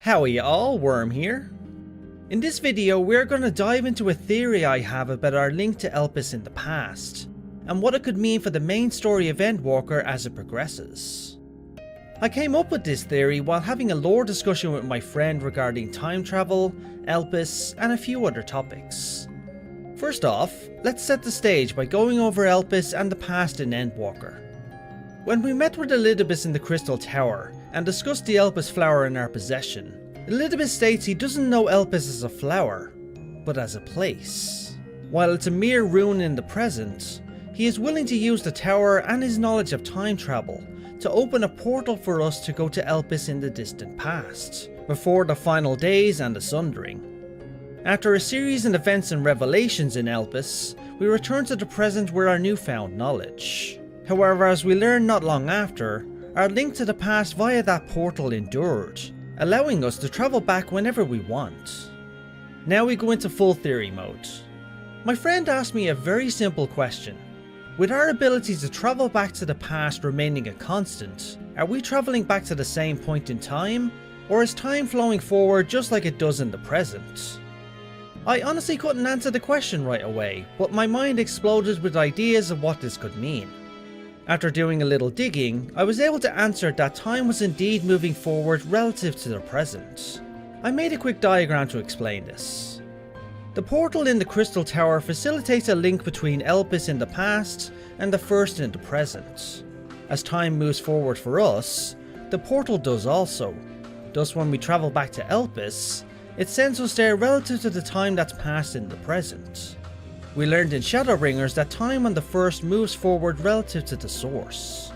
Howdy all, Wyrm here. In this video we're going to dive into a theory I have about our link to Elpis in the past, and what it could mean for the main story of Endwalker as it progresses. I came up with this theory while having a lore discussion with my friend regarding time travel, Elpis, and a few other topics. First off, let's set the stage by going over Elpis and the past in Endwalker. When we met with Elpis in the Crystal Tower and discussed the Elpis flower in our possession, Elpis states he doesn't know Elpis as a flower, but as a place. While it's a mere ruin in the present, he is willing to use the tower and his knowledge of time travel to open a portal for us to go to Elpis in the distant past, before the final days and the Sundering. After a series of events and revelations in Elpis, we return to the present with our newfound knowledge. However, as we learn not long after, our link to the past via that portal endured, allowing us to travel back whenever we want. Now we go into full theory mode. My friend asked me a very simple question. With our ability to travel back to the past remaining a constant, are we travelling back to the same point in time, or is time flowing forward just like it does in the present? I honestly couldn't answer the question right away, but my mind exploded with ideas of what this could mean. After doing a little digging, I was able to answer that time was indeed moving forward relative to the present. I made a quick diagram to explain this. The portal in the Crystal Tower facilitates a link between Elpis in the past and the first in the present. As time moves forward for us, the portal does also. Thus when we travel back to Elpis, it sends us there relative to the time that's passed in the present. We learned in Shadowbringers that time on the first moves forward relative to the source.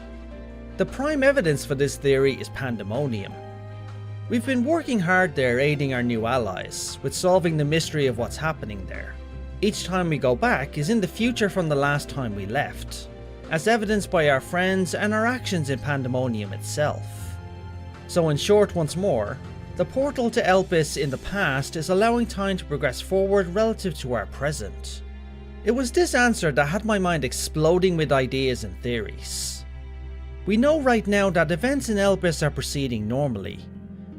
The prime evidence for this theory is Pandaemonium. We've been working hard there aiding our new allies, with solving the mystery of what's happening there. Each time we go back is in the future from the last time we left, as evidenced by our friends and our actions in Pandaemonium itself. So in short, once more, the portal to Elpis in the past is allowing time to progress forward relative to our present. It was this answer that had my mind exploding with ideas and theories. We know right now that events in Elpis are proceeding normally,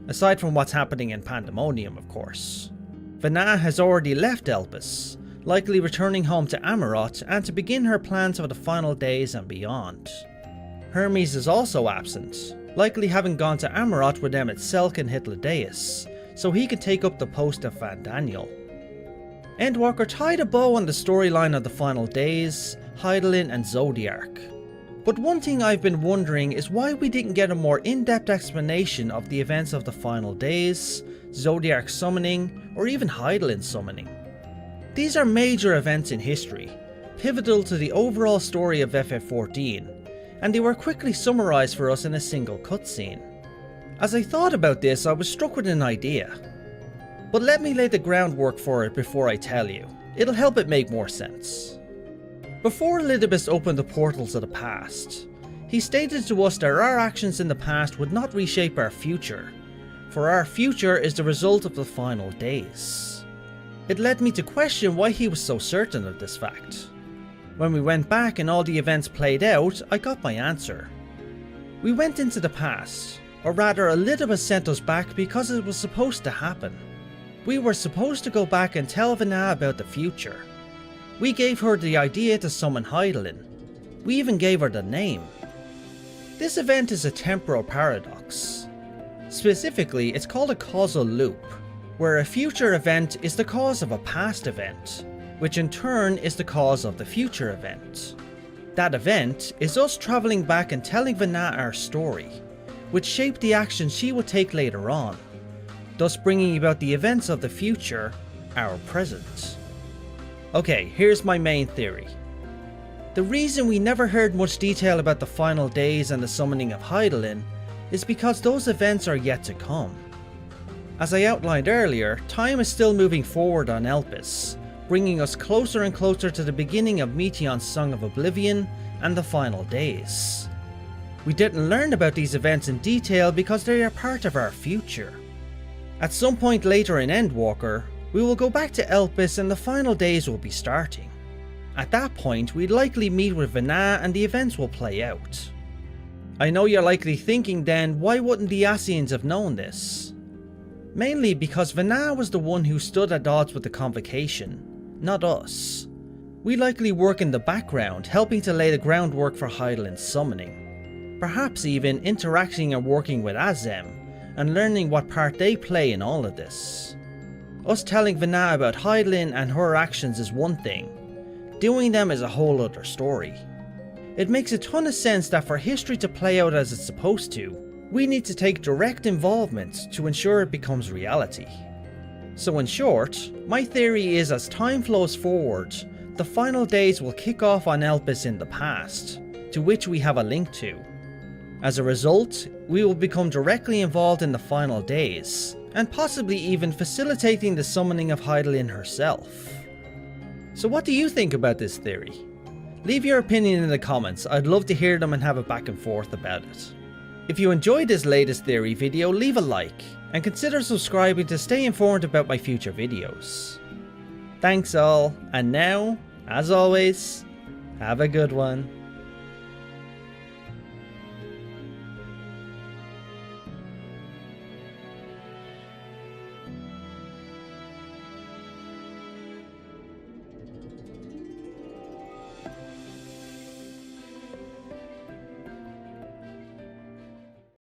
aside from what's happening in Pandaemonium of course. Vana has already left Elpis, likely returning home to Amarot and to begin her plans for the final days and beyond. Hermes is also absent, likely having gone to Amarot with them at Selk and Hythlodaeus, so he can take up the post of Van Daniel. Endwalker tied a bow on the storyline of the final days, Hydaelyn and Zodiark. But one thing I've been wondering is why we didn't get a more in-depth explanation of the events of the final days, Zodiark summoning, or even Hydaelyn summoning. These are major events in history, pivotal to the overall story of FF14, and they were quickly summarised for us in a single cutscene. As I thought about this, I was struck with an idea. But let me lay the groundwork for it before I tell you. It'll help it make more sense. Before Elpis opened the portals of the past, he stated to us that our actions in the past would not reshape our future, for our future is the result of the final days. It led me to question why he was so certain of this fact. When we went back and all the events played out, I got my answer. We went into the past, or rather Elpis sent us back because it was supposed to happen. We were supposed to go back and tell Vana about the future. We gave her the idea to summon Hydaelyn. We even gave her the name. This event is a temporal paradox. Specifically, it's called a causal loop, where a future event is the cause of a past event, which in turn is the cause of the future event. That event is us travelling back and telling Vana our story, which shaped the actions she would take later on, thus bringing about the events of the future, our present. Okay, here's my main theory. The reason we never heard much detail about the final days and the summoning of Hydaelyn is because those events are yet to come. As I outlined earlier, time is still moving forward on Elpis, bringing us closer and closer to the beginning of Meteion's Song of Oblivion and the final days. We didn't learn about these events in detail because they are part of our future. At some point later in Endwalker, we will go back to Elpis and the final days will be starting. At that point, we'd likely meet with Vana and the events will play out. I know you're likely thinking then, why wouldn't the Ascians have known this? Mainly because Vana was the one who stood at odds with the Convocation, not us. We likely work in the background, helping to lay the groundwork for Hydaelyn's summoning. Perhaps even interacting and working with Azem, and learning what part they play in all of this. Us telling Vana about Hydaelyn and her actions is one thing, doing them is a whole other story. It makes a ton of sense that for history to play out as it's supposed to, we need to take direct involvement to ensure it becomes reality. So in short, my theory is as time flows forward, the final days will kick off on Elpis in the past, to which we have a link to. As a result, we will become directly involved in the final days, and possibly even facilitating the summoning of Hydaelyn herself. So what do you think about this theory? Leave your opinion in the comments, I'd love to hear them and have a back and forth about it. If you enjoyed this latest theory video, leave a like, and consider subscribing to stay informed about my future videos. Thanks all, and now, as always, have a good one.